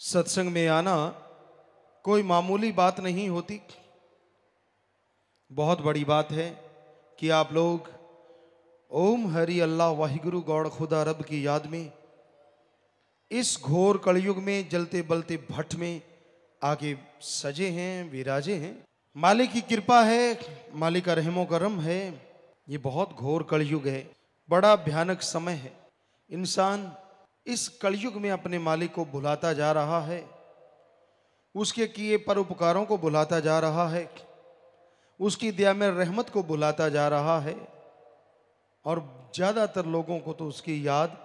सत्संग में आना कोई मामूली बात नहीं होती। बहुत बड़ी बात है कि आप लोग ओम हरि अल्लाह वाहिगुरु गौड़ खुदा रब की याद में इस घोर कलयुग में जलते बलते भट्ट में आगे सजे हैं, विराजे हैं। मालिक की कृपा है, मालिक का रहमो करम है। ये बहुत घोर कलयुग है, बड़ा भयानक समय है। इंसान इस कलयुग में अपने मालिक को भुलाता जा रहा है, उसके किए परोपकारों को भुलाता जा रहा है, उसकी दया में रहमत को भुलाता जा रहा है। और ज़्यादातर लोगों को तो उसकी याद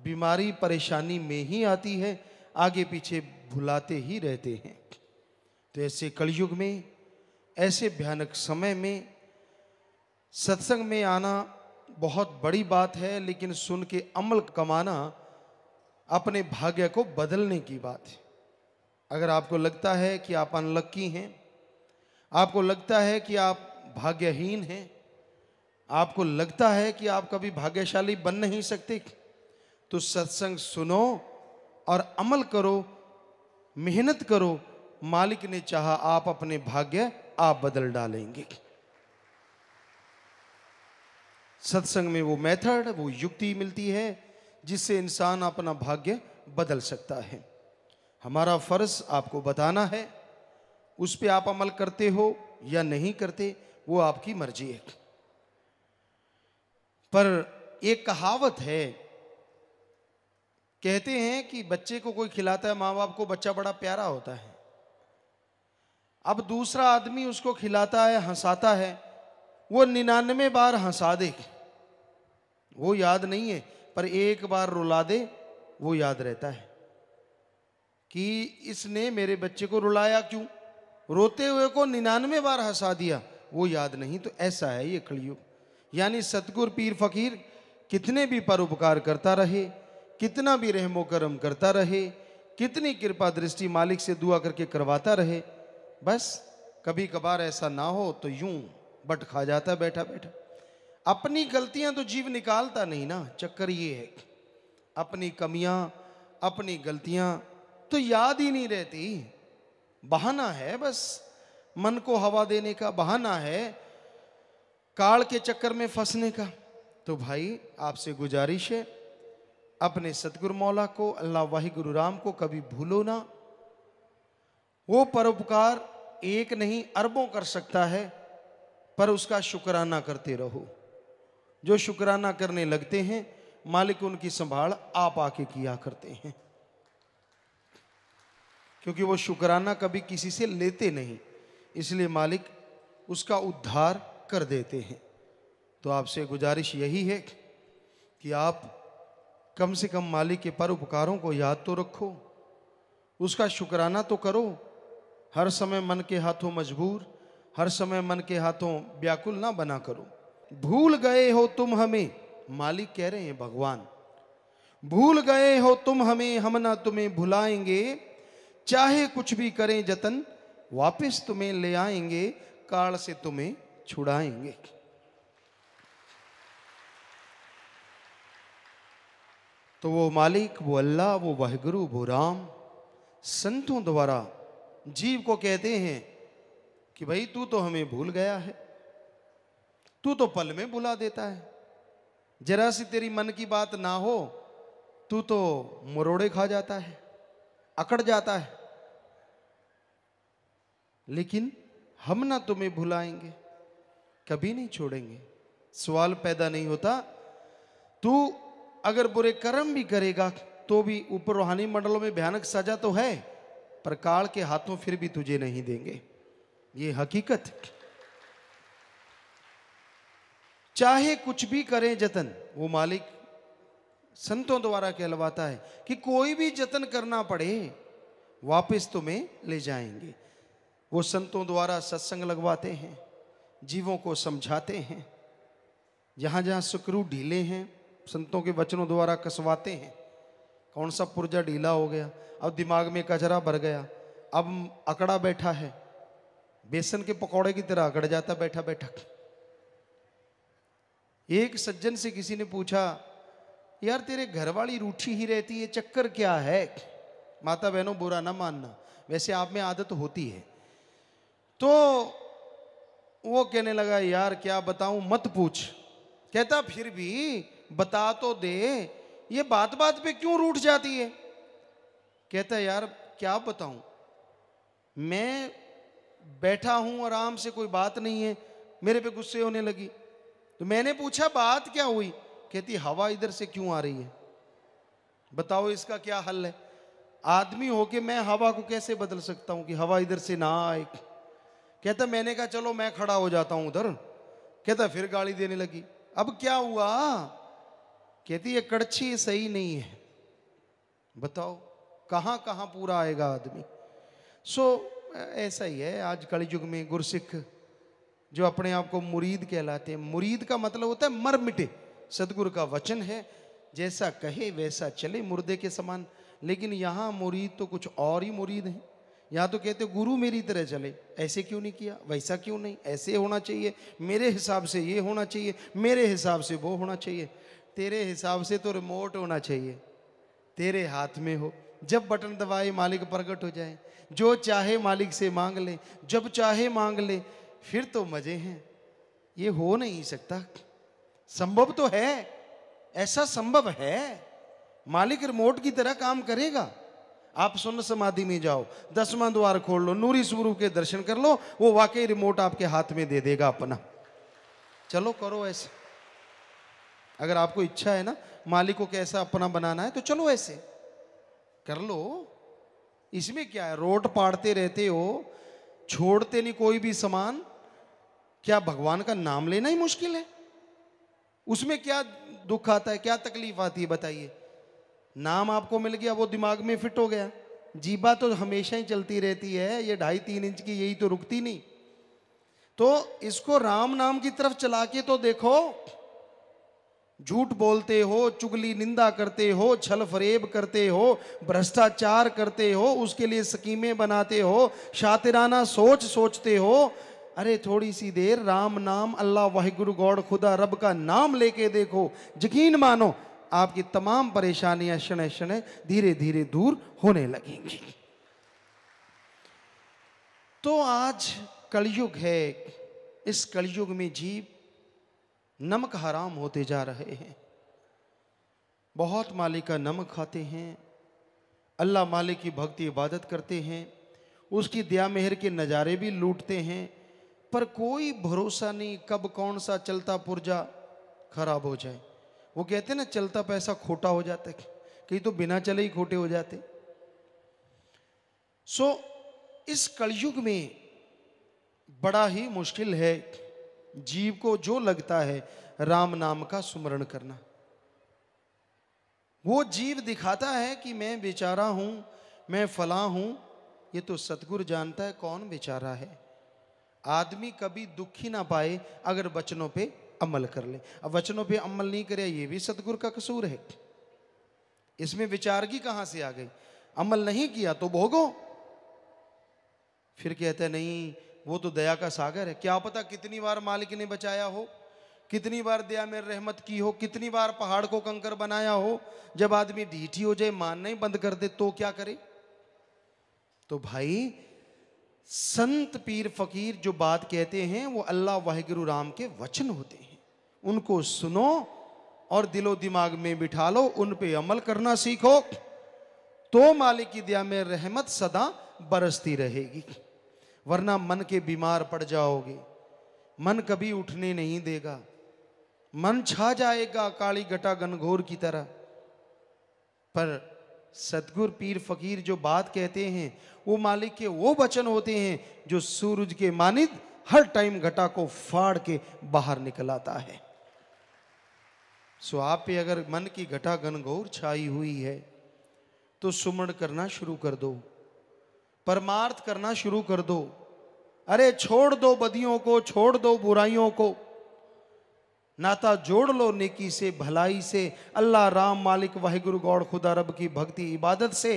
बीमारी परेशानी में ही आती है, आगे पीछे भुलाते ही रहते हैं। तो ऐसे कलयुग में, ऐसे भयानक समय में सत्संग में आना बहुत बड़ी बात है, लेकिन सुन के अमल कमाना अपने भाग्य को बदलने की बात है। अगर आपको लगता है कि आप अनलक्की हैं, आपको लगता है कि आप भाग्यहीन हैं, आपको लगता है कि आप कभी भाग्यशाली बन नहीं सकते, तो सत्संग सुनो और अमल करो, मेहनत करो। मालिक ने चाहा आप अपने भाग्य आप बदल डालेंगे। सत्संग में वो मेथड, वो युक्ति मिलती है जिससे इंसान अपना भाग्य बदल सकता है। हमारा फर्ज आपको बताना है, उस पे आप अमल करते हो या नहीं करते वो आपकी मर्जी है। पर एक कहावत है, कहते हैं कि बच्चे को कोई खिलाता है माँ बाप को, बच्चा बड़ा प्यारा होता है। अब दूसरा आदमी उसको खिलाता है, हंसाता है, वो 99 बार हंसा दे वो याद नहीं है, पर एक बार रुला दे वो याद रहता है कि इसने मेरे बच्चे को रुलाया क्यों, रोते हुए को 99 बार हंसा दिया, वो याद नहीं। तो ऐसा है ये कलयुग। यानी सतगुर पीर फकीर कितने भी परोपकार करता रहे, कितना भी रहमो करम करता रहे, कितनी कृपा दृष्टि मालिक से दुआ करके करवाता रहे, बस कभी कभार ऐसा ना हो तो यूं बट खा जाता बैठा बैठा। अपनी गलतियां तो जीव निकालता नहीं ना, चक्कर ये है अपनी कमियां, अपनी गलतियां तो याद ही नहीं रहती। बहाना है, बस मन को हवा देने का बहाना है, काल के चक्कर में फंसने का। तो भाई आपसे गुजारिश है, अपने सतगुरु मौला को, अल्लाह वाहिगुरु राम को कभी भूलो ना। वो परोपकार एक नहीं अरबों कर सकता है, पर उसका शुक्राना करते रहो। जो शुक्राना करने लगते हैं, मालिक उनकी संभाल आप आके किया करते हैं, क्योंकि वो शुक्राना कभी किसी से लेते नहीं, इसलिए मालिक उसका उद्धार कर देते हैं। तो आपसे गुजारिश यही है कि आप कम से कम मालिक के परोपकारों को याद तो रखो, उसका शुक्राना तो करो। हर समय मन के हाथों मजबूर, हर समय मन के हाथों व्याकुल ना बना करो। भूल गए हो तुम हमें, मालिक कह रहे हैं भगवान, भूल गए हो तुम हमें, हम ना तुम्हें भुलाएंगे। चाहे कुछ भी करें जतन, वापस तुम्हें ले आएंगे, काल से तुम्हें छुड़ाएंगे। तो वो मालिक, वो अल्लाह, वो वाहिगुरु, वो राम संतों द्वारा जीव को कहते हैं कि भाई तू तो हमें भूल गया है, तू तो पल में भुला देता है, जरा सी तेरी मन की बात ना हो तू तो मरोड़े खा जाता है, अकड़ जाता है। लेकिन हम ना तुम्हें भुलाएंगे, कभी नहीं छोड़ेंगे। सवाल पैदा नहीं होता, तू अगर बुरे कर्म भी करेगा तो भी ऊपर रूहानी मंडलों में भयानक सजा तो है, पर काल के हाथों फिर भी तुझे नहीं देंगे, ये हकीकत। चाहे कुछ भी करें जतन, वो मालिक संतों द्वारा कहलवाता है कि कोई भी जतन करना पड़े वापस तुम्हें ले जाएंगे। वो संतों द्वारा सत्संग लगवाते हैं, जीवों को समझाते हैं, जहां जहां सुकरू ढीले हैं संतों के वचनों द्वारा कसवाते हैं। कौन सा पुर्जा ढीला हो गया, अब दिमाग में कचरा भर गया, अब अकड़ा बैठा है, बेसन के पकौड़े की तरह अकड़ जाता बैठा बैठा। एक सज्जन से किसी ने पूछा, यार तेरे घरवाली रूठी ही रहती है, चक्कर क्या है? माता बहनों बुरा ना मानना, वैसे आप में आदत होती है। तो वो कहने लगा यार क्या बताऊं, मत पूछ। कहता फिर भी बता तो दे, ये बात बात पे क्यों रूठ जाती है। कहता यार क्या बताऊं, मैं बैठा हूं आराम से, कोई बात नहीं है, मेरे पे गुस्से होने लगी। तो मैंने पूछा बात क्या हुई। कहती हवा इधर से क्यों आ रही है, बताओ इसका क्या हल है। आदमी होके मैं हवा को कैसे बदल सकता हूं कि हवा इधर से ना आए। कहता मैंने कहा चलो मैं खड़ा हो जाता हूं उधर। कहता फिर गाली देने लगी। अब क्या हुआ। कहती ये कड़छी सही नहीं है, बताओ कहां कहां पूरा आएगा आदमी। सो ऐसा ही है आज कलयुग में गुरसिख जो अपने आप को मुरीद कहलाते हैं। मुरीद का मतलब होता है मर मिटे। सतगुरु का वचन है जैसा कहे वैसा चले, मुर्दे के समान। लेकिन यहाँ मुरीद तो कुछ और ही मुरीद है। यहाँ तो कहते गुरु मेरी तरह चले, ऐसे क्यों नहीं किया, वैसा क्यों नहीं, ऐसे होना चाहिए, मेरे हिसाब से ये होना चाहिए, मेरे हिसाब से वो होना चाहिए। तेरे हिसाब से तो रिमोट होना चाहिए, तेरे हाथ में हो। जब बटन दबाए मालिक प्रकट हो जाए, जो चाहे मालिक से मांग ले, जब चाहे मांग ले, फिर तो मजे हैं। ये हो नहीं सकता, संभव तो है, ऐसा संभव है। मालिक रिमोट की तरह काम करेगा। आप सुन्न समाधि में जाओ, 10वां द्वार खोल लो, नूरी स्वरूप के दर्शन कर लो, वो वाकई रिमोट आपके हाथ में दे देगा अपना। चलो करो ऐसे, अगर आपको इच्छा है ना मालिक को कैसा अपना बनाना है तो चलो ऐसे कर लो। इसमें क्या है, रोट पाड़ते रहते हो, छोड़ते नहीं कोई भी सामान। क्या भगवान का नाम लेना ही मुश्किल है, उसमें क्या दुख आता है, क्या तकलीफ आती है बताइए। नाम आपको मिल गया, वो दिमाग में फिट हो गया, जीबा तो हमेशा ही चलती रहती है, ये 2.5-3 इंच की यही तो रुकती नहीं। तो इसको राम नाम की तरफ चला के तो देखो। झूठ बोलते हो, चुगली निंदा करते हो, छल फरेब करते हो, भ्रष्टाचार करते हो, उसके लिए स्कीमें बनाते हो, शातिराना सोच सोचते हो। अरे थोड़ी सी देर राम नाम, अल्लाह वाहिगुरु गॉड खुदा रब का नाम लेके देखो, यकीन मानो आपकी तमाम परेशानियां क्षण क्षण धीरे धीरे दूर होने लगेंगी। तो आज कलयुग है, इस कलयुग में जीव नमक हराम होते जा रहे हैं। बहुत मालिक का नमक खाते हैं, अल्लाह मालिक की भक्ति इबादत करते हैं, उसकी दया मेहर के नज़ारे भी लूटते हैं, पर कोई भरोसा नहीं कब कौन सा चलता पुर्जा खराब हो जाए। वो कहते हैं ना चलता पैसा खोटा हो जाता है, कहीं तो बिना चले ही खोटे हो जाते। सो इस कलयुग में बड़ा ही मुश्किल है जीव को जो लगता है राम नाम का सुमरण करना। वो जीव दिखाता है कि मैं बेचारा हूं, मैं फला हूं, ये तो सतगुरु जानता है कौन बेचारा है। आदमी कभी दुखी ना पाए अगर वचनों पे अमल कर ले। अब वचनों पे अमल नहीं करे ये भी सतगुरु का कसूर है, इसमें विचारगी कहां से आ गई। अमल नहीं किया तो भोगो। फिर कहते हैं नहीं वो तो दया का सागर है, क्या पता कितनी बार मालिक ने बचाया हो, कितनी बार दया में रहमत की हो, कितनी बार पहाड़ को कंकर बनाया हो। जब आदमी ढीठी हो जाए, मानना ही बंद कर दे तो क्या करे। तो भाई संत पीर फकीर जो बात कहते हैं वो अल्लाह वाहिगुरु राम के वचन होते हैं, उनको सुनो और दिलो दिमाग में बिठा लो, उन पे अमल करना सीखो, तो मालिक की दया में रहमत सदा बरसती रहेगी। वरना मन के बीमार पड़ जाओगे, मन कभी उठने नहीं देगा, मन छा जाएगा काली घटा घनघोर की तरह। पर सतगुर पीर फकीर जो बात कहते हैं वो मालिक के वो वचन होते हैं जो सूरज के मानित हर टाइम घटा को फाड़ के बाहर निकल आता है। सो आप पे अगर मन की घटा घनघोर छाई हुई है तो सुमरण करना शुरू कर दो, परमार्थ करना शुरू कर दो। अरे छोड़ दो बदियों को, छोड़ दो बुराइयों को, नाता जोड़ लो नेकी से भलाई से, अल्लाह राम मालिक वाहिगुरु गॉड खुदा रब की भक्ति इबादत से।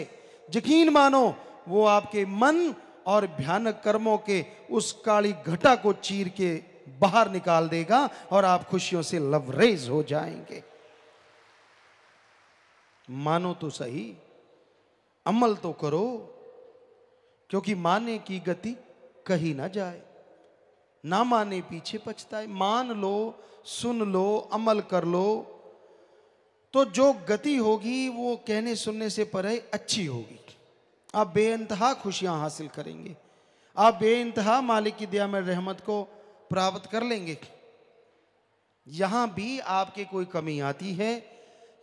यकीन मानो वो आपके मन और भयानक कर्मों के उस काली घटा को चीर के बाहर निकाल देगा और आप खुशियों से लवरेज हो जाएंगे। मानो तो सही। अमल तो करो, क्योंकि माने की गति कहीं ना जाए, ना माने पीछे पछताए। मान लो, सुन लो, अमल कर लो, तो जो गति होगी वो कहने सुनने से परे अच्छी होगी। आप बेइंतहा खुशियां हासिल करेंगे, आप बेइंतहा मालिक की दया में रहमत को प्राप्त कर लेंगे। यहां भी आपके कोई कमी आती है,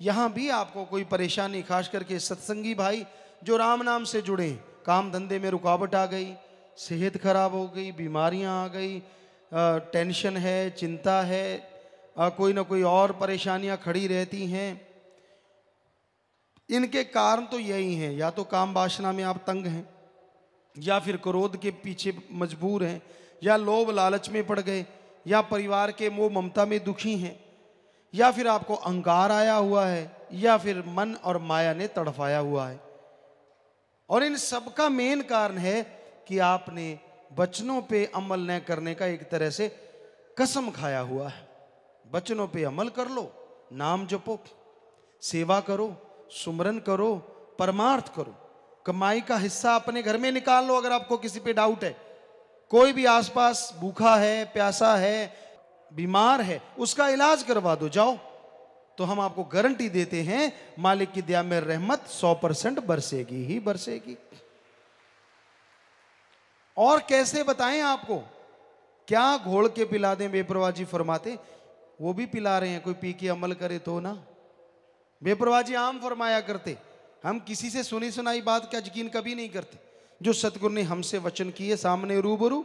यहां भी आपको कोई परेशानी, खास करके सत्संगी भाई जो राम नाम से जुड़े, काम धंधे में रुकावट आ गई, सेहत खराब हो गई, बीमारियां आ गई, टेंशन है, चिंता है, कोई ना कोई और परेशानियां खड़ी रहती हैं। इनके कारण तो यही हैं, या तो काम वासना में आप तंग हैं, या फिर क्रोध के पीछे मजबूर हैं, या लोभ लालच में पड़ गए, या परिवार के मोह ममता में दुखी हैं, या फिर आपको अहंकार आया हुआ है, या फिर मन और माया ने तड़फाया हुआ है। और इन सब का मेन कारण है कि आपने वचनों पे अमल न करने का एक तरह से कसम खाया हुआ है। वचनों पे अमल कर लो, नाम जपो, सेवा करो, सुमरन करो, परमार्थ करो, कमाई का हिस्सा अपने घर में निकाल लो। अगर आपको किसी पे डाउट है, कोई भी आसपास भूखा है, प्यासा है, बीमार है, उसका इलाज करवा दो, जाओ, तो हम आपको गारंटी देते हैं मालिक की दया में रहमत 100% बरसेगी ही बरसेगी। और कैसे बताएं आपको, क्या घोल के पिला दें? बेपरवाह जी फरमाते, वो भी पिला रहे हैं, कोई पी के अमल करे तो ना। बेपरवाह जी आम फरमाया करते, हम किसी से सुनी सुनाई बात का यकीन कभी नहीं करते। जो सतगुरु ने हमसे वचन किए सामने रूबरू,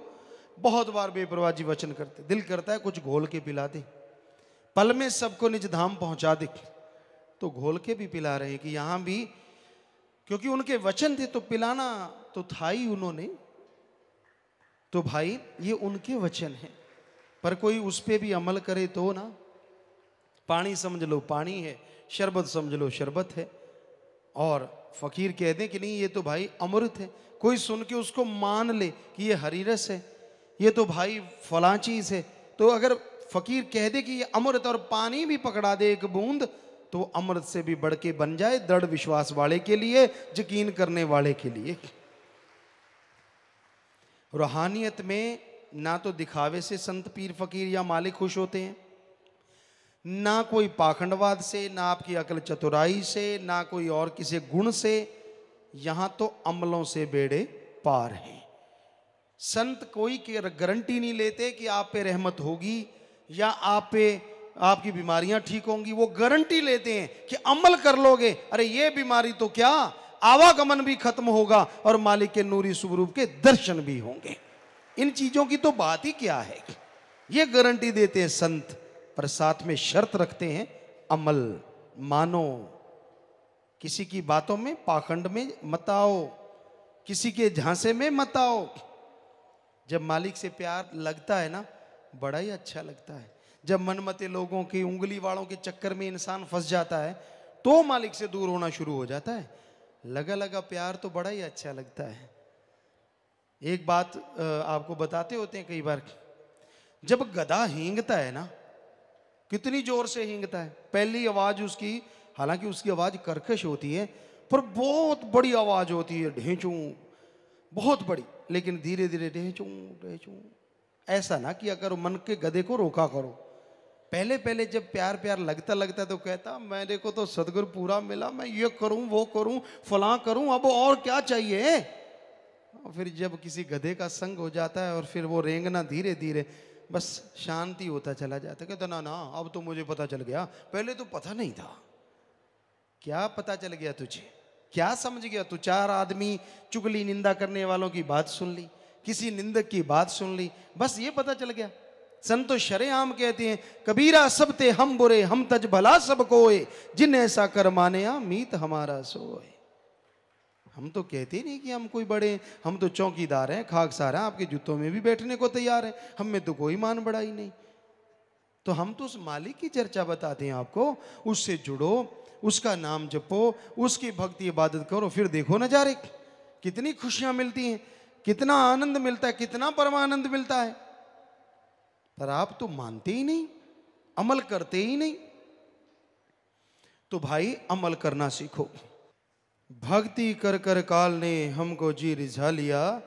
बहुत बार बेपरवाह जी वचन करते, दिल करता है कुछ घोल के पिला दे, पल में सबको निज धाम पहुंचा दे। तो घोल के भी पिला रहे हैं कि यहां भी, क्योंकि उनके वचन थे तो पिलाना तो था ही उन्होंने। तो भाई ये उनके वचन हैं, पर कोई उस पे भी अमल करे तो ना। पानी समझ लो पानी है, शरबत समझ लो शरबत है, और फकीर कह दे कि नहीं ये तो भाई अमृत है, कोई सुन के उसको मान ले कि ये हरी रस है, ये तो भाई फलां चीज है, तो अगर फकीर कह दे कि ये अमृत और पानी भी पकड़ा दे एक बूंद, तो अमृत से भी बढ़ के बन जाए दृढ़ विश्वास वाले के लिए, यकीन करने वाले के लिए। रूहानियत में ना तो दिखावे से संत पीर फकीर या मालिक खुश होते हैं, ना कोई पाखंडवाद से, ना आपकी अकल चतुराई से, ना कोई और किसी गुण से, यहां तो अमलों से बेड़े पार हैं। संत कोई की गारंटी नहीं लेते कि आप पे रहमत होगी या आप पे आपकी बीमारियां ठीक होंगी, वो गारंटी लेते हैं कि अमल कर लोगे, अरे ये बीमारी तो क्या, आवागमन भी खत्म होगा और मालिक के नूरी स्वरूप के दर्शन भी होंगे। इन चीजों की तो बात ही क्या है, ये गारंटी देते हैं संत, पर साथ में शर्त रखते हैं अमल मानो, किसी की बातों में पाखंड में मत आओ, किसी के झांसे में मत आओ। जब मालिक से प्यार लगता है ना, बड़ा ही अच्छा लगता है। जब मनमते लोगों की उंगली वालों के चक्कर में इंसान फंस जाता है, तो मालिक से दूर होना शुरू हो जाता है। लगा लगा प्यार तो बड़ा ही अच्छा लगता है। एक बात आपको बताते होते हैं कई बार, जब गधा हींगता है ना, कितनी जोर से हींगता है, पहली आवाज उसकी, हालांकि उसकी आवाज कर्कश होती है, पर बहुत बड़ी आवाज होती है, ढेंचू, बहुत बड़ी, लेकिन धीरे धीरे ढेंचू ढेंचू। ऐसा ना किया करो, मन के गधे को रोका करो। पहले पहले जब प्यार प्यार लगता लगता तो कहता मेरे को तो सदगुरु पूरा मिला, मैं ये करूं वो करूं फलां करूं, अब और क्या चाहिए। फिर जब किसी गधे का संग हो जाता है और फिर वो रेंगना धीरे धीरे बस शांति होता चला जाता है। कहता ना ना अब तो मुझे पता चल गया, पहले तो पता नहीं था। क्या पता चल गया तुझे, क्या समझ गया तू? 4 आदमी चुगली निंदा करने वालों की बात सुन ली, किसी निंदक की बात सुन ली, बस ये पता चल गया। संत तो शरेआम कहते हैं, कबीरा सब ते हम बुरे, हम तज भला सब कोय, जिन ऐसा कर माने मीत हमारा सोए। हम तो कहते नहीं कि हम कोई बड़े, हम तो चौकीदार हैं, खाकसार हैं, आपके जूतों में भी बैठने को तैयार हैं, हम में तो कोई मान बढ़ाई नहीं। तो हम तो उस मालिक की चर्चा बताते हैं आपको, उससे जुड़ो, उसका नाम जपो, उसकी भक्ति इबादत करो, फिर देखो नजारे, कितनी खुशियां मिलती हैं, कितना आनंद मिलता है, कितना परमानंद मिलता है। पर आप तो मानते ही नहीं, अमल करते ही नहीं। तो भाई अमल करना सीखो। भक्ति कर कर काल ने हमको जी रिझा लिया,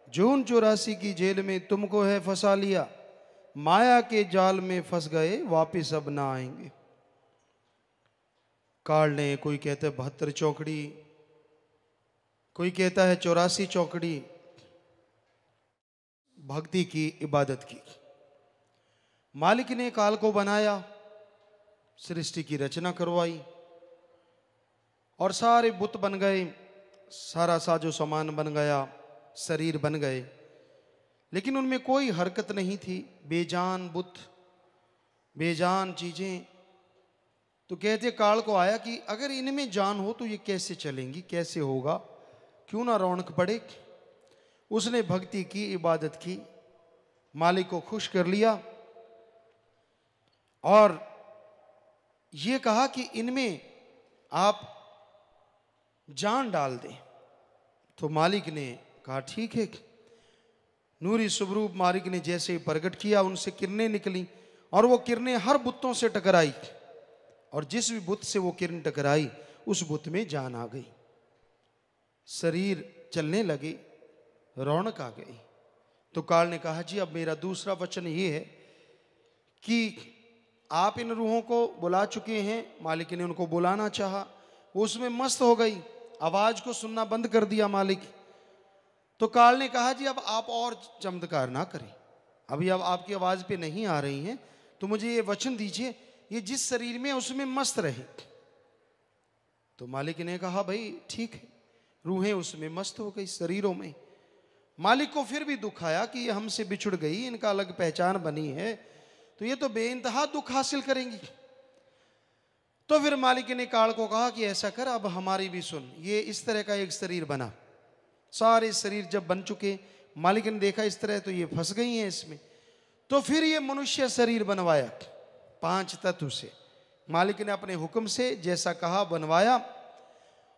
जून 84 की जेल में तुमको है फंसा लिया, माया के जाल में फंस गए वापिस अब ना आएंगे। काल ने, कोई कहता है 72 चौकड़ी, कोई कहता है 84 चौकड़ी, भक्ति की, इबादत की। मालिक ने काल को बनाया, सृष्टि की रचना करवाई और सारे बुत बन गए, सारा साजो सामान बन गया, शरीर बन गए, लेकिन उनमें कोई हरकत नहीं थी, बेजान बुत, बेजान चीजें। तो कहते काल को आया कि अगर इनमें जान हो तो ये कैसे चलेंगी, कैसे होगा, क्यों ना रौनक पड़े। उसने भक्ति की, इबादत की, मालिक को खुश कर लिया और ये कहा कि इनमें आप जान डाल दें। तो मालिक ने कहा ठीक है। नूरी स्वरूप मालिक ने जैसे ही प्रकट किया, उनसे किरणें निकली और वो किरणें हर बुतों से टकराई और जिस भी बुत से वो किरण टकराई उस बुत में जान आ गई, शरीर चलने लगे, रौनक आ गई। तो काल ने कहा जी अब मेरा दूसरा वचन ये है कि आप इन रूहों को बुला चुके हैं। मालिक ने उनको बुलाना चाहा, वो उसमें मस्त हो गई, आवाज को सुनना बंद कर दिया मालिक। तो काल ने कहा जी अब आप और चमत्कार ना करें, अभी अब आपकी आवाज पे नहीं आ रही हैं, तो मुझे ये वचन दीजिए ये जिस शरीर में उसमें मस्त रहे। तो मालिक ने कहा भाई ठीक है, रूहें उसमें मस्त हो गई, शरीरों में। मालिक को फिर भी दुख आया कि ये हमसे बिछुड़ गई, इनका अलग पहचान बनी है, तो ये तो बेइंतहा दुख हासिल करेंगी। तो फिर मालिक ने काल को कहा कि ऐसा कर, अब हमारी भी सुन। ये इस तरह का एक शरीर बना, सारे शरीर जब बन चुके, मालिक ने देखा इस तरह तो ये फंस गई हैं इसमें, तो फिर ये मनुष्य शरीर बनवाया 5 तत्व से। मालिक ने अपने हुक्म से जैसा कहा बनवाया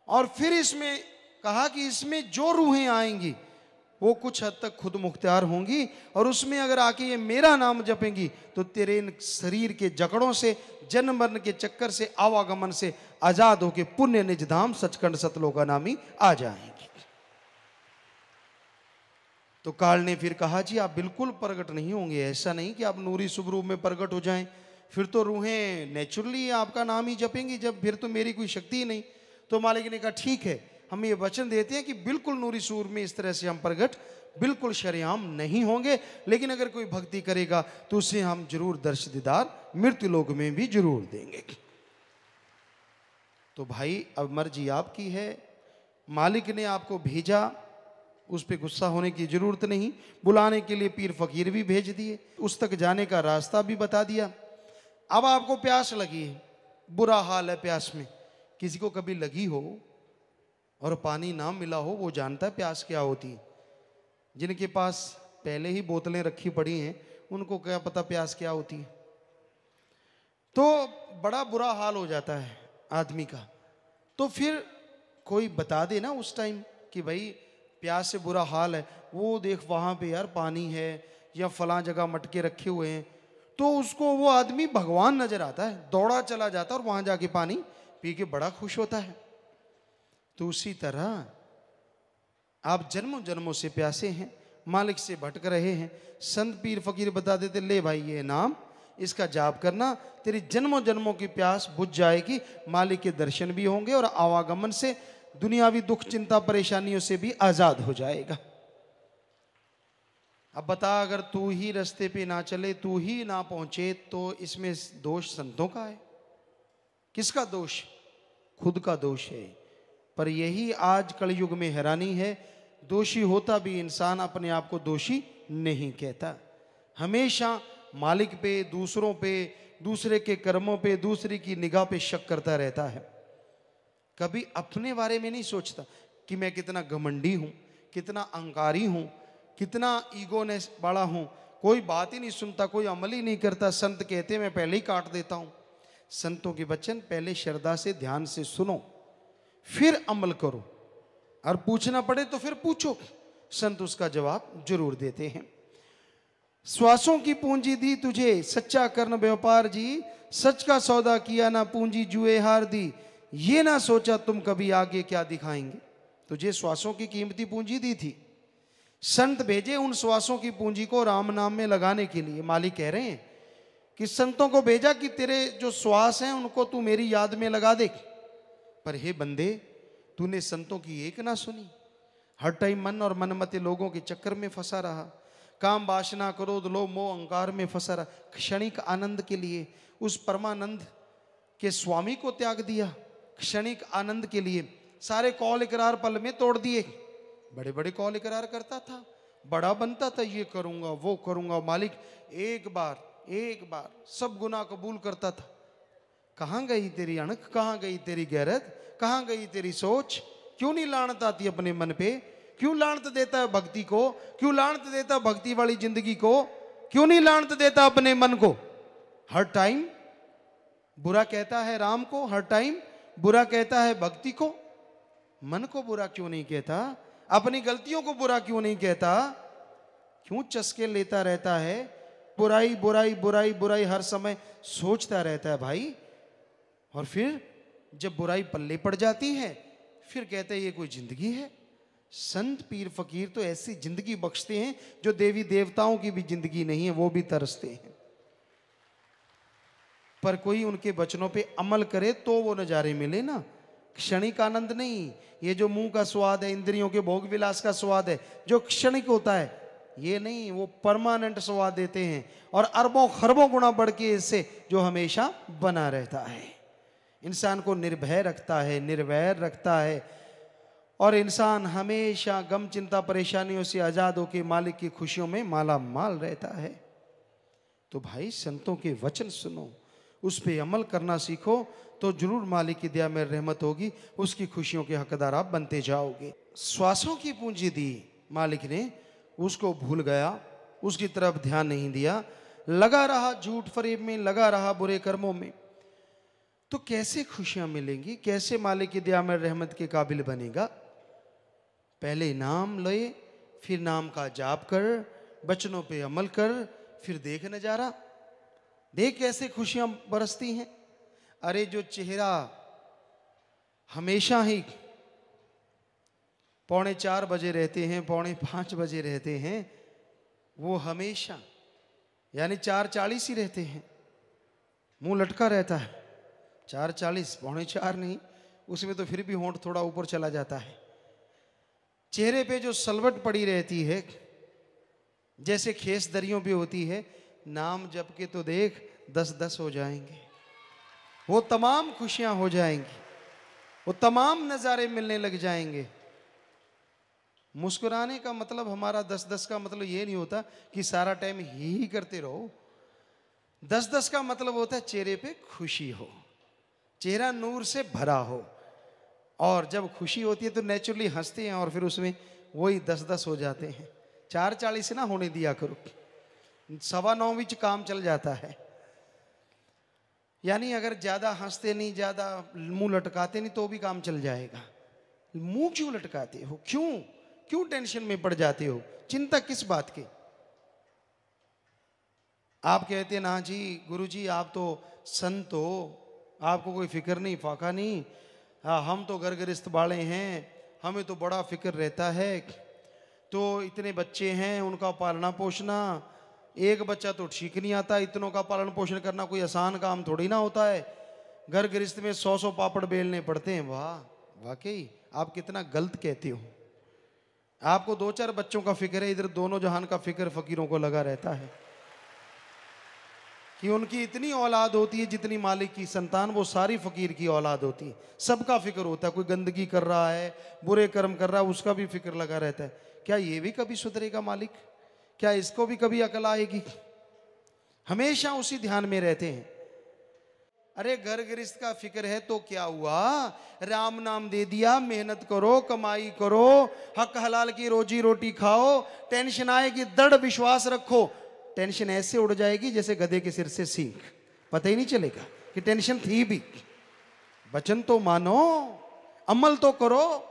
और फिर इसमें कहा कि इसमें जो रूहें आएंगी वो कुछ हद तक खुद मुख्तियार होंगी और उसमें अगर आके ये मेरा नाम जपेंगी तो तेरे इन शरीर के जकड़ों से, जन्म मरण के चक्कर से, आवागमन से आजाद होके पुण्य निज धाम सचखंड सतलोका नामी आ जाएंगी। तो काल ने फिर कहा जी आप बिल्कुल प्रकट नहीं होंगे, ऐसा नहीं कि आप नूरी शुभ रूप में प्रकट हो जाएं, फिर तो रूहें नेचुरली आपका नाम ही जपेंगी, जब फिर तो मेरी कोई शक्ति ही नहीं। तो मालिक ने कहा ठीक है, हम ये वचन देते हैं कि बिल्कुल नूरी सूर में इस तरह से हम प्रकट बिल्कुल शरेआम नहीं होंगे, लेकिन अगर कोई भक्ति करेगा तो उसे हम जरूर दर्श दीदार मृत्यु लोक में भी जरूर देंगे। तो भाई अब मर्जी आपकी है, मालिक ने आपको भेजा, उस पर गुस्सा होने की जरूरत नहीं। बुलाने के लिए पीर फकीर भी भेज दिए, उस तक जाने का रास्ता भी बता दिया। अब आपको प्यास लगी है, बुरा हाल है प्यास में, किसी को कभी लगी हो और पानी ना मिला हो वो जानता है प्यास क्या होती है। जिनके पास पहले ही बोतलें रखी पड़ी हैं उनको क्या पता प्यास क्या होती है। तो बड़ा बुरा हाल हो जाता है आदमी का। तो फिर कोई बता दे ना उस टाइम कि भाई प्यास से बुरा हाल है, वो देख वहाँ पे यार पानी है या फलां जगह मटके रखे हुए हैं, तो उसको वो आदमी भगवान नजर आता है, दौड़ा चला जाता है और वहाँ जाके पानी पी के बड़ा खुश होता है। तो उसी तरह आप जन्मों जन्मों से प्यासे हैं, मालिक से भटक रहे हैं, संत पीर फकीर बता देते ले भाई ये नाम, इसका जाप करना, तेरी जन्मों जन्मों की प्यास बुझ जाएगी, मालिक के दर्शन भी होंगे और आवागमन से दुनियावी दुख चिंता परेशानियों से भी आजाद हो जाएगा। अब बता अगर तू ही रास्ते पे ना चले, तू ही ना पहुंचे, तो इसमें दोष संतों का है? किसका दोष? खुद का दोष है। पर यही आज कलयुग में हैरानी है, दोषी होता भी इंसान अपने आप को दोषी नहीं कहता, हमेशा मालिक पे, दूसरों पे, दूसरे के कर्मों पे, दूसरे की निगाह पे शक करता रहता है। कभी अपने बारे में नहीं सोचता कि मैं कितना घमंडी हूं, कितना अहंकारी हूं, कितना ईगोनेस बड़ा हूं। कोई बात ही नहीं सुनता, कोई अमल ही नहीं करता। संत कहते मैं पहले ही काट देता हूं। संतों के वचन पहले श्रद्धा से, ध्यान से सुनो, फिर अमल करो, और पूछना पड़े तो फिर पूछो, संत उसका जवाब जरूर देते हैं। श्वासों की पूंजी दी तुझे, सच्चा करन व्यापार जी, सच का सौदा किया ना पूंजी जुए हार दी। ये ना सोचा तुम कभी आगे क्या दिखाएंगे। तुझे श्वासों की कीमती पूंजी दी थी, संत भेजे उन श्वासों की पूंजी को राम नाम में लगाने के लिए। मालिक कह रहे हैं कि संतों को भेजा कि तेरे जो श्वास हैं उनको तू मेरी याद में लगा दे। पर हे बंदे, तूने संतों की एक ना सुनी, हर टाइम मन और मनमते लोगों के चक्कर में फंसा रहा, काम वासना क्रोध लोभ मोह अहंकार में फंसा रहा। क्षणिक आनंद के लिए उस परमानंद के स्वामी को त्याग दिया, क्षणिक आनंद के लिए सारे कौल इकरार पल में तोड़ दिए। बड़े बड़े कौल इकरार करता था, बड़ा बनता था, ये करूंगा वो करूंगा। मालिक एक बार सब गुनाह कबूल करता था। कहां गई तेरी अणख, कहां गई तेरी गैरत, कहां गई तेरी सोच? क्यों नहीं लानत आती अपने मन पे? क्यों लानत देता है भक्ति को? क्यों लानत देता है भक्ति वाली जिंदगी को? क्यों नहीं लानत देता अपने मन को? हर टाइम बुरा कहता है राम को, हर टाइम बुरा कहता है भक्ति को। मन को बुरा क्यों नहीं कहता? अपनी गलतियों को बुरा क्यों नहीं कहता? क्यों चस्के लेता रहता है? बुराई बुराई बुराई बुराई हर समय सोचता रहता है भाई। और फिर जब बुराई पल्ले पड़ जाती है फिर कहते हैं ये कोई जिंदगी है? संत पीर फकीर तो ऐसी जिंदगी बख्शते हैं जो देवी देवताओं की भी जिंदगी नहीं है, वो भी तरसते हैं। पर कोई उनके वचनों पे अमल करे तो वो नजारे मिले ना, क्षणिक आनंद नहीं। ये जो मुंह का स्वाद है, इंद्रियों के भोग विलास का स्वाद है, जो क्षणिक होता है, ये नहीं, वो परमानेंट स्वाद देते हैं और अरबों खरबों गुना बढ़ के इससे जो हमेशा बना रहता है, इंसान को निर्भय रखता है, निर्वैर रखता है और इंसान हमेशा गम चिंता परेशानियों से आजाद होकर मालिक की खुशियों में माला माल रहता है। तो भाई संतों के वचन सुनो, उस पे अमल करना सीखो, तो जरूर मालिक की दया में रहमत होगी, उसकी खुशियों के हकदार आप बनते जाओगे। श्वासों की पूंजी दी मालिक ने, उसको भूल गया, उसकी तरफ ध्यान नहीं दिया, लगा रहा झूठ फरेब में, लगा रहा बुरे कर्मों में। तो कैसे खुशियां मिलेंगी? कैसे मालिक की दया में रहमत के काबिल बनेगा? पहले नाम ले, फिर नाम का जाप कर, बचनों पे अमल कर, फिर देख नजारा, देख कैसे खुशियां बरसती हैं। अरे जो चेहरा हमेशा ही 4:45 बजे रहते हैं, 4:45 बजे रहते हैं, वो हमेशा यानी 4:40 ही रहते हैं, मुंह लटका रहता है। 4:40 4:45 नहीं, उसमें तो फिर भी होंठ थोड़ा ऊपर चला जाता है। चेहरे पे जो सलवट पड़ी रहती है, जैसे खेस दरियों पे होती है, नाम जप के तो देख 10-10 हो जाएंगे, वो तमाम खुशियां हो जाएंगी, वो तमाम नज़ारे मिलने लग जाएंगे। मुस्कुराने का मतलब हमारा 10-10 का मतलब ये नहीं होता कि सारा टाइम ही करते रहो। 10-10 का मतलब होता है चेहरे पे खुशी हो, चेहरा नूर से भरा हो, और जब खुशी होती है तो नेचुरली हंसते हैं और फिर उसमें वही 10-10 हो जाते हैं। 4:40 ना होने दिया करो, 9:15 विच काम चल जाता है। यानी अगर ज्यादा हंसते नहीं, ज्यादा मुंह लटकाते नहीं तो भी काम चल जाएगा। मुंह क्यों लटकाते हो? क्यों टेंशन में पड़ जाते हो? चिंता किस बात की? आप कहते हैं ना जी गुरुजी आप तो संत हो, आपको कोई फिक्र नहीं फाका नहीं, हम तो घर गृहस्थ वाले हैं, हमें तो बड़ा फिक्र रहता है। तो इतने बच्चे हैं, उनका पालना पोषना, एक बच्चा तो ठीक नहीं आता, इतनों का पालन पोषण करना कोई आसान काम थोड़ी ना होता है, घर गृहस्थ में 100 पापड़ बेलने पड़ते हैं। वाह, वाकई आप कितना गलत कहते हो। आपको 2-4 बच्चों का फिक्र है, इधर दोनों जहान का फिक्र फकीरों को लगा रहता है कि उनकी इतनी औलाद होती है जितनी मालिक की संतान, वो सारी फकीर की औलाद होती है। सबका फिक्र होता है, कोई गंदगी कर रहा है, बुरे कर्म कर रहा है, उसका भी फिक्र लगा रहता है। क्या ये भी कभी सुधरेगा मालिक? क्या इसको भी कभी अकल आएगी? हमेशा उसी ध्यान में रहते हैं। अरे घर गृहस्थ का फिक्र है तो क्या हुआ, राम नाम दे दिया, मेहनत करो, कमाई करो, हक हलाल की रोजी रोटी खाओ, टेंशन आएगी दृढ़ विश्वास रखो, टेंशन ऐसे उड़ जाएगी जैसे गधे के सिर से सींग, पता ही नहीं चलेगा कि टेंशन थी भी। वचन तो मानो, अमल तो करो।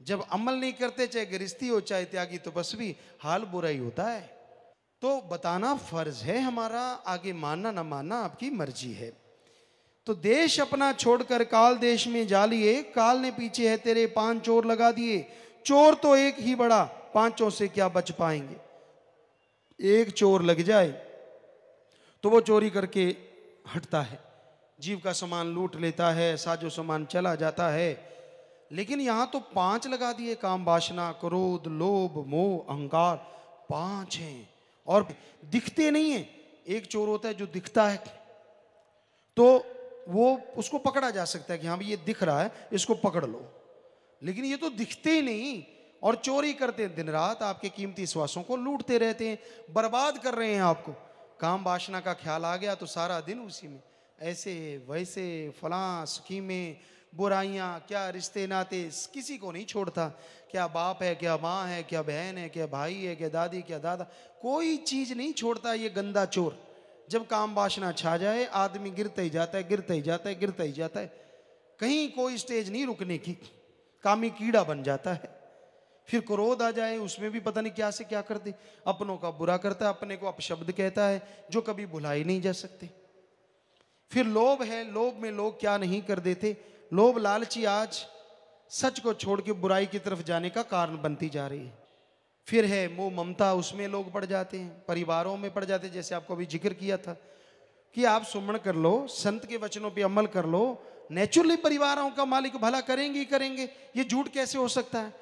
जब अमल नहीं करते, चाहे गृहस्थी हो चाहे त्यागी, तो बस भी हाल बुरा ही होता है। तो बताना फर्ज है हमारा, आगे मानना ना मानना आपकी मर्जी है। तो देश अपना छोड़कर काल देश में जा लिए, काल ने पीछे है तेरे 5 चोर लगा दिए। चोर तो एक ही बड़ा, 5 से क्या बच पाएंगे। एक चोर लग जाए तो वो चोरी करके हटता है, जीव का सामान लूट लेता है, साजो सामान चला जाता है। लेकिन यहां तो 5 लगा दिए, काम वासना क्रोध लोभ मोह अहंकार, 5 हैं और दिखते नहीं है। एक चोर होता है जो दिखता है, तो वो उसको पकड़ा जा सकता है कि हाँ भाई ये दिख रहा है, इसको पकड़ लो। लेकिन ये तो दिखते ही नहीं और चोरी करते हैं, दिन रात आपके कीमती श्वासों को लूटते रहते हैं, बर्बाद कर रहे हैं आपको। काम वासना का ख्याल आ गया तो सारा दिन उसी में, ऐसे वैसे फलां स्कीमें बुराइयां, क्या रिश्ते नाते, किसी को नहीं छोड़ता। क्या बाप है, क्या माँ है, क्या बहन है, क्या भाई है, क्या दादी, क्या दादा, कोई चीज नहीं छोड़ता ये गंदा चोर। जब काम वासना छा जाए आदमी गिरता ही जाता है, गिरता ही जाता है, गिरता ही जाता है, कहीं कोई स्टेज नहीं रुकने की, कामी कीड़ा बन जाता है। फिर क्रोध आ जाए, उसमें भी पता नहीं क्या से क्या कर दे, अपनों का बुरा करता है, अपने को अपशब्द कहता है जो कभी भुलाई नहीं जा सकते। फिर लोभ है, लोभ में लोग क्या नहीं कर देते। लोभ लालची आज सच को छोड़ के बुराई की तरफ जाने का कारण बनती जा रही है। फिर है मोह ममता, उसमें लोग पड़ जाते हैं, परिवारों में पड़ जाते हैं। जैसे आपको अभी जिक्र किया था कि आप सुमन कर लो, संत के वचनों पे अमल कर लो, नेचुरली परिवारों का मालिक भला करेंगे ही करेंगे, ये झूठ कैसे हो सकता है।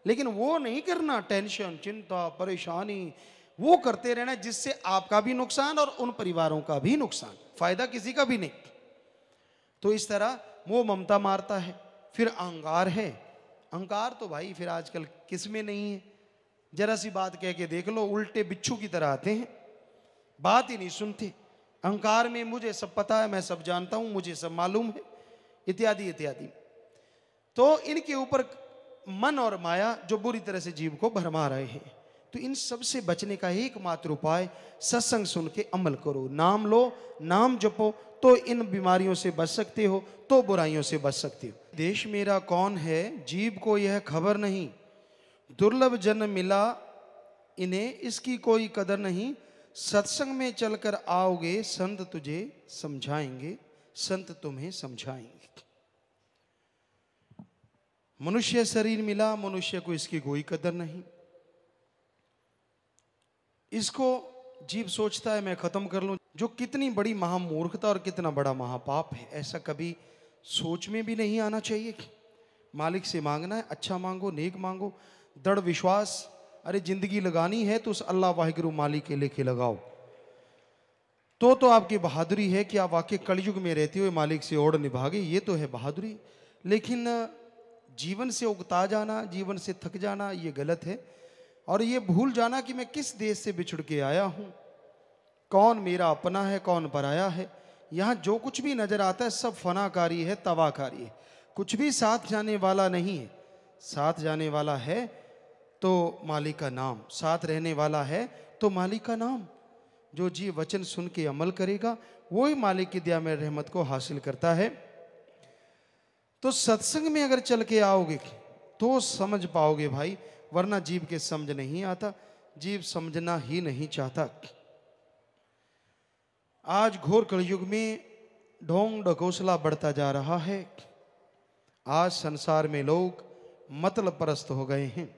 लेकिन वो नहीं करना, टेंशन चिंता परेशानी वो करते रहना जिससे आपका भी नुकसान और उन परिवारों का भी नुकसान, फायदा किसी का भी नहीं। तो इस तरह मोह ममता मारता है। फिर अहंकार है, अहंकार तो भाई फिर आजकल किस में नहीं है। जरा सी बात कह के देख लो, उल्टे बिच्छू की तरह आते हैं, बात ही नहीं सुनते। अहंकार में मुझे सब पता है, मैं सब जानता हूं, मुझे सब मालूम है, इत्यादि इत्यादि। तो इनके ऊपर मन और माया जो बुरी तरह से जीव को भरमा रहे हैं। तो इन सब से बचने का एकमात्र उपाय सत्संग सुन के अमल करो, नाम लो, नाम जपो, तो इन बीमारियों से बच सकते हो, तो बुराइयों से बच सकते हो। देश मेरा कौन है, जीव को यह खबर नहीं, दुर्लभ जन मिला इन्हें इसकी कोई कदर नहीं। सत्संग में चलकर आओगे संत तुझे समझाएंगे, संत तुम्हें समझाएंगे। मनुष्य शरीर मिला, मनुष्य को इसकी कोई कदर नहीं। इसको जीव सोचता है मैं खत्म कर लूं, जो कितनी बड़ी महामूर्खता और कितना बड़ा महापाप है। ऐसा कभी सोच में भी नहीं आना चाहिए। मालिक से मांगना है, अच्छा मांगो, नेक मांगो, दृढ़ विश्वास। अरे जिंदगी लगानी है तो उस अल्लाह वाहिगुरु मालिक के लेके लगाओ, तो आपकी बहादुरी है कि आप वाकई कलयुग में रहते हुए मालिक से ओढ़ निभागे, ये तो है बहादुरी। लेकिन जीवन से उगता जाना, जीवन से थक जाना, ये गलत है। और ये भूल जाना कि मैं किस देश से बिछुड़ के आया हूं, कौन मेरा अपना है कौन पराया है। यहाँ जो कुछ भी नजर आता है सब फनाकारी है, तबाहकारी है, कुछ भी साथ जाने वाला नहीं है। साथ जाने वाला है तो मालिक का नाम, साथ रहने वाला है तो मालिक का नाम। जो जी वचन सुन के अमल करेगा वही मालिक की दया में रहमत को हासिल करता है। तो सत्संग में अगर चल के आओगे तो समझ पाओगे भाई, वरना जीव के समझ नहीं आता, जीव समझना ही नहीं चाहता। आज घोर कलयुग में ढोंग ढकोसला बढ़ता जा रहा है। आज संसार में लोग मतलब परस्त हो गए हैं,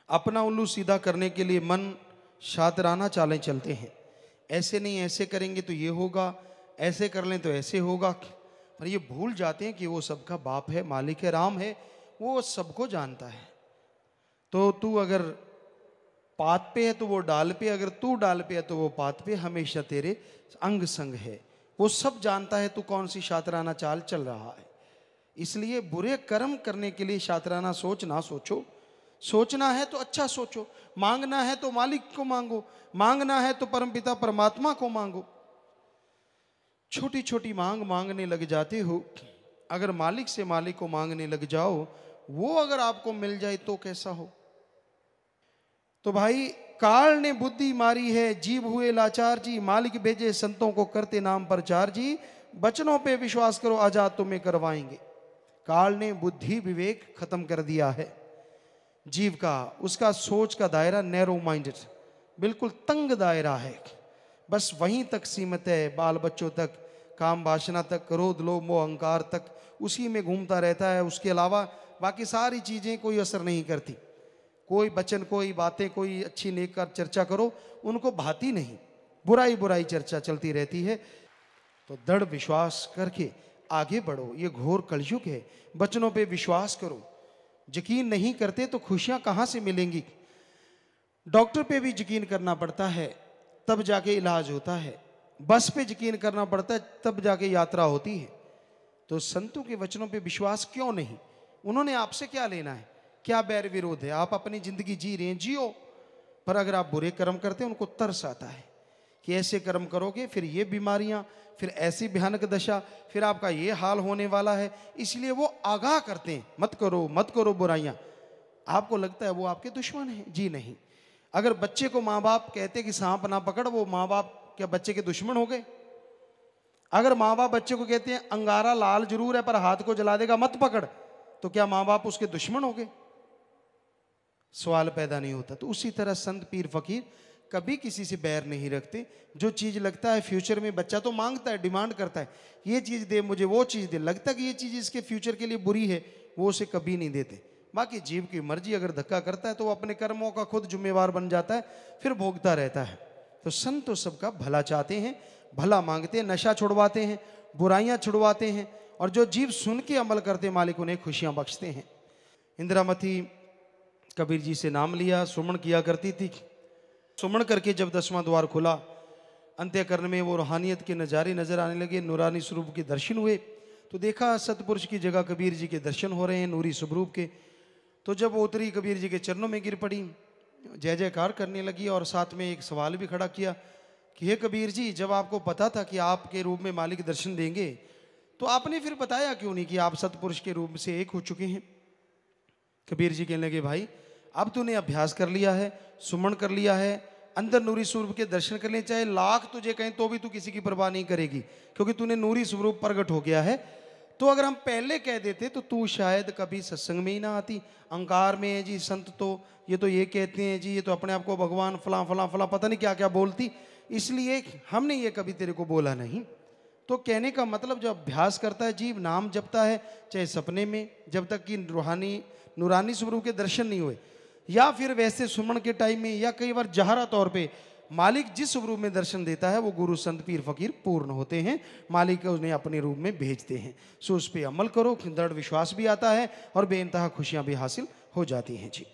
अपना उल्लू सीधा करने के लिए मन शातराना चालें चलते हैं। ऐसे नहीं ऐसे करेंगे तो ये होगा, ऐसे कर लें तो ऐसे होगा। पर ये भूल जाते हैं कि वो सबका बाप है, मालिक है, राम है, वो सबको जानता है। तो तू अगर पात पे है तो वो डाल पे, अगर तू डाल पे है तो वो पात पे, हमेशा तेरे अंग संग है। वो सब जानता है तू कौन सी शातराना चाल चल रहा है। इसलिए बुरे कर्म करने के लिए शातराना सोच ना सोचो। सोचना है तो अच्छा सोचो, मांगना है तो मालिक को मांगो, मांगना है तो परमपिता परमात्मा को मांगो। छोटी छोटी मांग मांगने लग जाते हो, अगर मालिक से मालिक को मांगने लग जाओ, वो अगर आपको मिल जाए तो कैसा हो। तो भाई काल ने बुद्धि मारी है, जीव हुए लाचार जी, मालिक भेजे संतों को करते नाम प्रचार जी। बचनों पे विश्वास करो आजाद तुम्हें करवाएंगे। काल ने बुद्धि विवेक खत्म कर दिया है जीव का, उसका सोच का दायरा नैरो माइंडेड, बिल्कुल तंग दायरा है, बस वहीं तक सीमित है, बाल बच्चों तक, काम वासना तक, क्रोध लोभ मोह अहंकार तक, उसी में घूमता रहता है। उसके अलावा बाकी सारी चीज़ें कोई असर नहीं करती। कोई वचन, कोई बातें, कोई अच्छी नेक कर चर्चा करो, उनको भाती नहीं, बुराई बुराई चर्चा चलती रहती है। तो दृढ़ विश्वास करके आगे बढ़ो। ये घोर कलयुग है, वचनों पे विश्वास करो। यकीन नहीं करते तो खुशियां कहाँ से मिलेंगी? डॉक्टर पे भी यकीन करना पड़ता है, तब जाके इलाज होता है। बस पे यकीन करना पड़ता है, तब जाके यात्रा होती है। तो संतों के वचनों पे विश्वास क्यों नहीं? उन्होंने आपसे क्या लेना है? क्या बैर विरोध है? आप अपनी जिंदगी जी रहे हैं, जियो। पर अगर आप बुरे कर्म करते हैं, उनको तरस आता है कि ऐसे कर्म करोगे फिर ये बीमारियां, फिर ऐसी भयानक दशा, फिर आपका ये हाल होने वाला है। इसलिए वो आगाह करते हैं, मत करो मत करो बुराइयां। आपको लगता है वो आपके दुश्मन हैं? जी नहीं। अगर बच्चे को माँ बाप कहते कि सांप ना पकड़, वो माँ बाप क्या बच्चे के दुश्मन हो गए? अगर माँ बाप बच्चे को कहते हैं अंगारा लाल जरूर है पर हाथ को जला देगा, मत पकड़, तो क्या माँ बाप उसके दुश्मन हो गए? सवाल पैदा नहीं होता। तो उसी तरह संत पीर फकीर कभी किसी से बैर नहीं रखते। जो चीज लगता है फ्यूचर में, बच्चा तो मांगता है, डिमांड करता है, ये चीज दे मुझे, वो चीज दे, लगता है कि ये चीज इसके फ्यूचर के लिए बुरी है, वो उसे कभी नहीं देते। बाकी जीव की मर्जी, अगर धक्का करता है तो वो अपने कर्मों का खुद जिम्मेवार बन जाता है, फिर भोगता रहता है। तो संत तो सबका भला चाहते हैं, भला मांगते हैं, नशा छुड़वाते हैं, बुराइयां छुड़वाते हैं, और जो जीव सुन के अमल करते मालिक उन्हें खुशियां बख्शते हैं। इंदिरामती कबीर जी से नाम लिया, सुमन किया करती थी। सुमन करके जब 10वां द्वार खुला, अंत्यकरण में वो रूहानियत के नज़ारे नजर आने लगे, नूरानी स्वरूप के दर्शन हुए। तो देखा सतपुरुष की जगह कबीर जी के दर्शन हो रहे हैं नूरी स्वरूप के। तो जब वो उतरी, कबीर जी के चरणों में गिर पड़ी, जय जयकार करने लगी, और साथ में एक सवाल भी खड़ा किया कि हे कबीर जी, जब आपको पता था कि आपके रूप में मालिक दर्शन देंगे, तो आपने फिर बताया क्यों नहीं कि आप सतपुरुष के रूप से एक हो चुके हैं? कबीर जी कहने लगे, भाई अब तूने अभ्यास कर लिया है, सुमन कर लिया है, अंदर नूरी स्वरूप के दर्शन कर लिए, चाहे लाख तुझे कहें तो भी तू किसी की परवाह नहीं करेगी, क्योंकि तूने नूरी स्वरूप प्रकट हो गया है। तो अगर हम पहले कह देते तो तू शायद कभी सत्संग में ही ना आती। अहंकार में है जी संत, तो ये कहते हैं जी, ये तो अपने आप को भगवान फला फला फला पता नहीं क्या क्या बोलती, इसलिए हमने ये कभी तेरे को बोला नहीं। तो कहने का मतलब, जब अभ्यास करता है जीव, नाम जपता है, चाहे सपने में, जब तक कि रूहानी नूरानी स्वरूप के दर्शन नहीं हुए, या फिर वैसे सुमन के टाइम में, या कई बार जहरा तौर पे, मालिक जिस स्वरूप में दर्शन देता है वो गुरु संत पीर फकीर पूर्ण होते हैं, मालिक उन्हें अपने रूप में भेजते हैं। सो उस पर अमल करो, दृढ़ विश्वास भी आता है और बेइंतहा खुशियां भी हासिल हो जाती हैं जी।